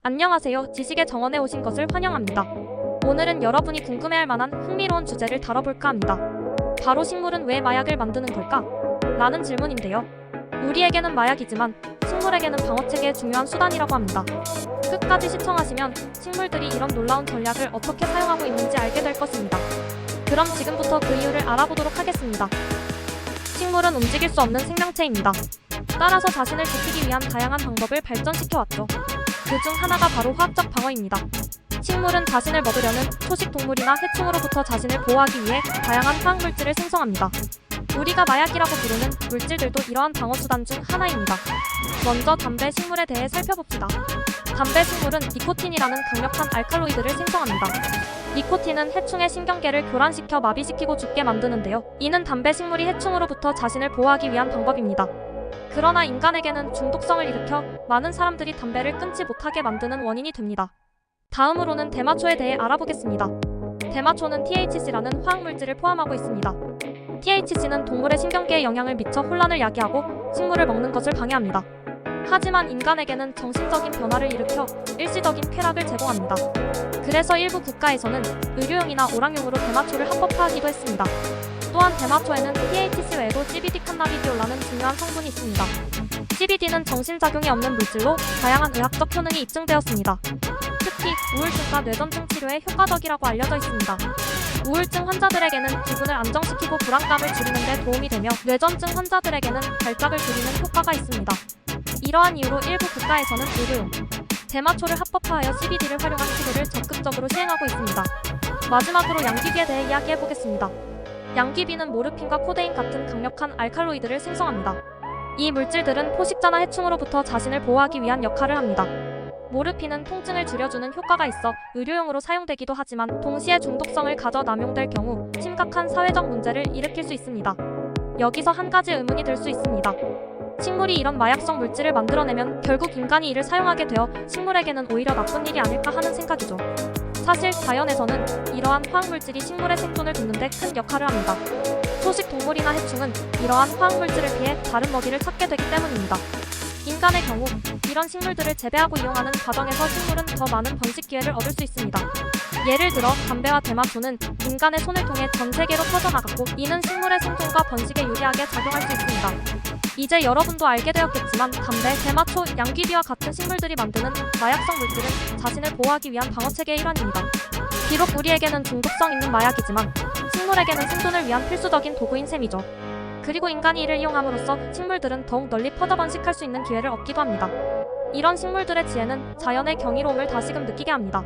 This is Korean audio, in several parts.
안녕하세요. 지식의 정원에 오신 것을 환영합니다. 오늘은 여러분이 궁금해할 만한 흥미로운 주제를 다뤄볼까 합니다. 바로 식물은 왜 마약을 만드는 걸까? 라는 질문인데요. 우리에게는 마약이지만 식물에게는 방어체계의 중요한 수단이라고 합니다. 끝까지 시청하시면 식물들이 이런 놀라운 전략을 어떻게 사용하고 있는지 알게 될 것입니다. 그럼 지금부터 그 이유를 알아보도록 하겠습니다. 식물은 움직일 수 없는 생명체입니다. 따라서 자신을 지키기 위한 다양한 방법을 발전시켜왔죠. 그 중 하나가 바로 화학적 방어입니다. 식물은 자신을 먹으려는 초식 동물이나 해충으로부터 자신을 보호하기 위해 다양한 화학물질을 생성합니다. 우리가 마약이라고 부르는 물질들도 이러한 방어수단 중 하나입니다. 먼저 담배 식물에 대해 살펴봅시다. 담배 식물은 니코틴이라는 강력한 알칼로이드를 생성합니다. 니코틴은 해충의 신경계를 교란시켜 마비시키고 죽게 만드는데요. 이는 담배 식물이 해충으로부터 자신을 보호하기 위한 방법입니다. 그러나 인간에게는 중독성을 일으켜 많은 사람들이 담배를 끊지 못하게 만드는 원인이 됩니다. 다음으로는 대마초에 대해 알아보겠습니다. 대마초는 THC라는 화학물질을 포함하고 있습니다. THC는 동물의 신경계에 영향을 미쳐 혼란을 야기하고 식물을 먹는 것을 방해합니다. 하지만 인간에게는 정신적인 변화를 일으켜 일시적인 쾌락을 제공합니다. 그래서 일부 국가에서는 의료용이나 오락용으로 대마초를 합법화하기도 했습니다. 또한 대마초에는 THC 외에도 CBD 칸나비디올라는 중요한 성분이 있습니다. CBD는 정신작용이 없는 물질로 다양한 의학적 효능이 입증되었습니다. 특히 우울증과 뇌전증 치료에 효과적이라고 알려져 있습니다. 우울증 환자들에게는 기분을 안정시키고 불안감을 줄이는 데 도움이 되며 뇌전증 환자들에게는 발작을 줄이는 효과가 있습니다. 이러한 이유로 일부 국가에서는 의료용 대마초를 합법화하여 CBD를 활용한 치료를 적극적으로 시행하고 있습니다. 마지막으로 양귀비에 대해 이야기해보겠습니다. 양귀비는 모르핀과 코데인 같은 강력한 알칼로이드를 생성합니다. 이 물질들은 포식자나 해충으로부터 자신을 보호하기 위한 역할을 합니다. 모르핀은 통증을 줄여주는 효과가 있어 의료용으로 사용되기도 하지만 동시에 중독성을 가져 남용될 경우 심각한 사회적 문제를 일으킬 수 있습니다. 여기서 한 가지 의문이 들 수 있습니다. 식물이 이런 마약성 물질을 만들어내면 결국 인간이 이를 사용하게 되어 식물에게는 오히려 나쁜 일이 아닐까 하는 생각이죠. 사실 자연에서는 이러한 화학물질이 식물의 생존을 돕는 데 큰 역할을 합니다. 초식 동물이나 해충은 이러한 화학물질을 피해 다른 먹이를 찾게 되기 때문입니다. 인간의 경우 이런 식물들을 재배하고 이용하는 과정에서 식물은 더 많은 번식 기회를 얻을 수 있습니다. 예를 들어 담배와 대마초는 인간의 손을 통해 전 세계로 퍼져나갔고 이는 식물의 생존과 번식에 유리하게 작용할 수 있습니다. 이제 여러분도 알게 되었겠지만 담배, 대마초, 양귀비와 같은 식물들이 만드는 마약성 물질은 자신을 보호하기 위한 방어체계의 일환입니다. 비록 우리에게는 중독성 있는 마약이지만 식물에게는 생존을 위한 필수적인 도구인 셈이죠. 그리고 인간이 이를 이용함으로써 식물들은 더욱 널리 퍼져 번식할 수 있는 기회를 얻기도 합니다. 이런 식물들의 지혜는 자연의 경이로움을 다시금 느끼게 합니다.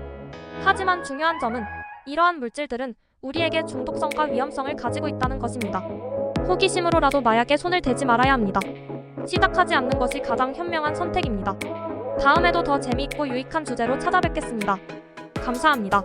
하지만 중요한 점은 이러한 물질들은 우리에게 중독성과 위험성을 가지고 있다는 것입니다. 호기심으로라도 마약에 손을 대지 말아야 합니다. 시작하지 않는 것이 가장 현명한 선택입니다. 다음에도 더 재미있고 유익한 주제로 찾아뵙겠습니다. 감사합니다.